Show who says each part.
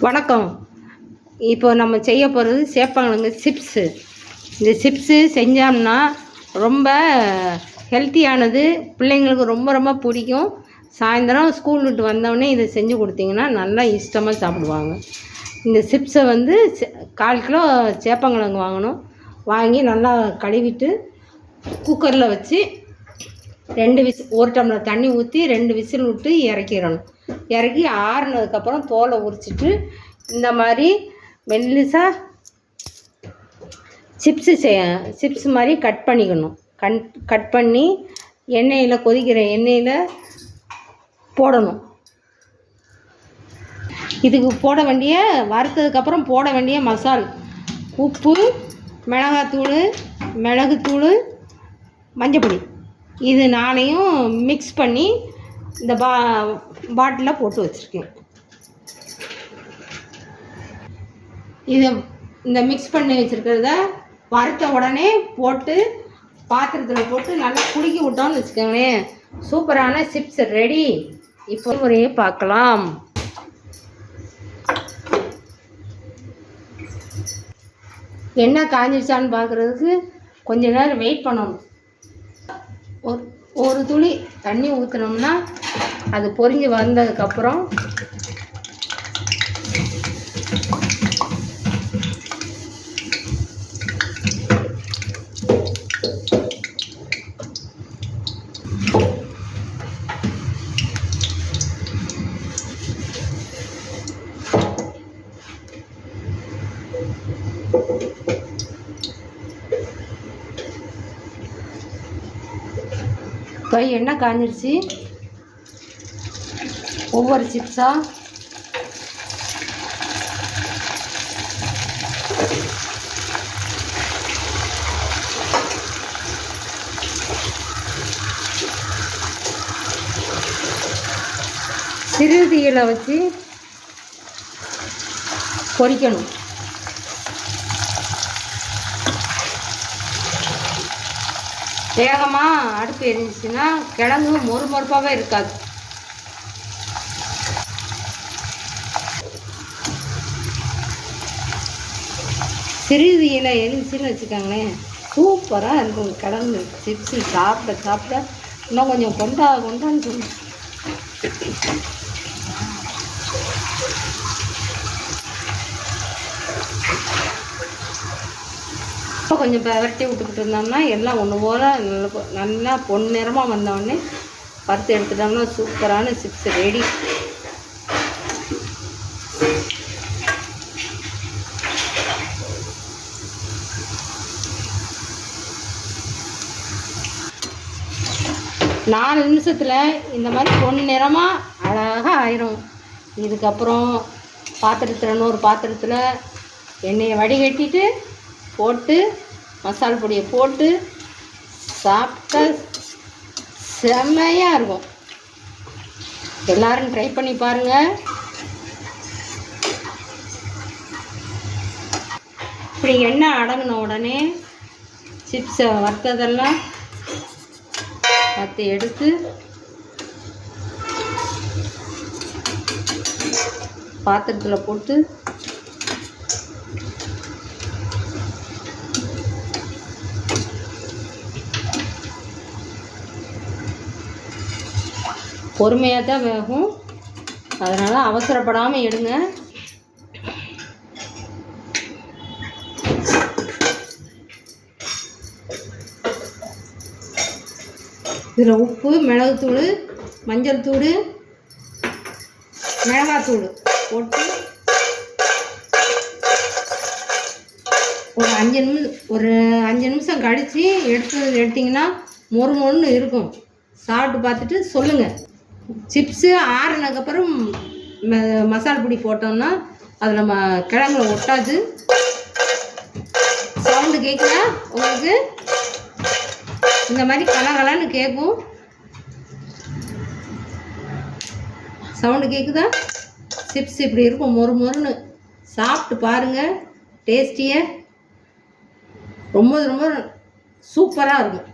Speaker 1: வணக்கம். இப்போ நம்ம செய்ய போகிறது சேப்பங்கிழங்கு சிப்ஸு. இந்த சிப்ஸு செஞ்சோம்னா ரொம்ப ஹெல்த்தியானது, பிள்ளைங்களுக்கு ரொம்ப ரொம்ப பிடிக்கும். சாயந்தரம் ஸ்கூல் விட்டு வந்தோடனே இதை செஞ்சு கொடுத்தீங்கன்னா நல்லா இஷ்டமாக சாப்பிடுவாங்க. இந்த சிப்ஸை 1/4 கிலோ சேப்பங்கிழங்கு வாங்கணும். வாங்கி நல்லா கழுவிட்டு குக்கரில் வச்சு 1 டம்ளர் தண்ணி ஊற்றி 2 விசில் விட்டு இறக்கிடணும். இறக்கி ஆறுனதுக்கப்புறம் தோலை உரிச்சிட்டு இந்த மாதிரி மெல்லிசாக சிப்ஸ் மாதிரி கட் பண்ணிக்கணும். கட் பண்ணி கொதிக்கிற எண்ணெயில் போடணும். இதுக்கு வறுத்ததுக்கப்புறம் போட வேண்டிய மசால்: உப்பு, மிளகாத்தூள், மிளகுத்தூள், மஞ்சப்பொடி. இது 4ஐயும் மிக்ஸ் பண்ணி இந்த பாட்டிலில் போட்டு வச்சுருக்கேன். இந்த மிக்ஸ் பண்ணி வச்சுருக்கிறத வறுத்த உடனே போட்டு பாத்திரத்தில் போட்டு நல்லா குலுக்கி விட்டோம்னு வச்சுக்கோங்களேன், சூப்பரான சிப்ஸ் ரெடி. இப்போ முறையே பார்க்கலாம். எண்ணெய் காஞ்சிடுச்சான்னு பார்க்குறதுக்கு கொஞ்ச நேரம் வெயிட் பண்ணணும். ஒரு துளி தண்ணி ஊற்றினோம்னா அது பொரிஞ்சு வந்ததுக்கப்புறம் இப்போ எண்ணெய் காஞ்சிருச்சு. ஒவ்வொரு சிப்ஸாக சிறு தீயில வச்சு பொரிக்கணும். வேகமாக அடுப்பு எரிஞ்சிச்சுன்னா கிழங்கு மொறுமொறுப்பாகவே இருக்காது. சிறுதியில் எரிஞ்சின்னு வச்சுக்கோங்களேன், சூப்பராக இருக்கும் கிழங்கு சிப்ஸு. சாப்பிட இன்னும் கொஞ்சம் கொண்டான்னு சொல்லணும். இப்போ கொஞ்சம் விரட்டி விட்டுக்கிட்டு இருந்தோம்னா எல்லாம் ஒன்று போல் நல்லா பொன்னிறமாக வந்தோடனே வறுத்து எடுத்துட்டோம்னா சூப்பரான சிப்ஸ் ரெடி. நாலு நிமிஷத்தில் இந்த மாதிரி பொன்னிறமாக அழகாக ஆயிரும். இதுக்கப்புறம் இன்னொரு பாத்திரத்தில் எண்ணெயை வடிகட்டிட்டு போட்டு மசாலா பொடியை போட்டு சாப்பிட்டா செம்மையாக இருக்கும். எல்லோரும் ட்ரை பண்ணி பாருங்கள். இப்படி எண்ணெய் அடங்கின உடனே சிப்ஸை வறுத்ததெல்லாம் எடுத்து பாத்திரத்தில் போட்டு பொறுமையாக தான் வேகும், அதனால் அவசரப்படாமல் எடுங்க. இதில் உப்பு, மிளகுத்தூள், மஞ்சள் தூள், மிளகாத்தூள் போட்டு ஒரு 5 நிமிஷம் கழித்து எடுத்திங்கன்னா மொறுன்னு இருக்கும். சாப்பிட்டு பார்த்துட்டு சொல்லுங்கள். சிப்ஸு ஆறுனதுக்கப்புறம் மசாலா பொடி போட்டோம்னா அதில் கிழங்குல ஒட்டாது. சவுண்டு கேட்குதா உங்களுக்கு? இந்த மாதிரி கலகலன்னு கேட்கும். சவுண்டு கேட்குதா? சிப்ஸ் இப்படி இருக்கும், மொறுன்னு. சாப்பிட்டு பாருங்கள், டேஸ்டியாக ரொம்ப ரொம்ப சூப்பராக இருக்கும்.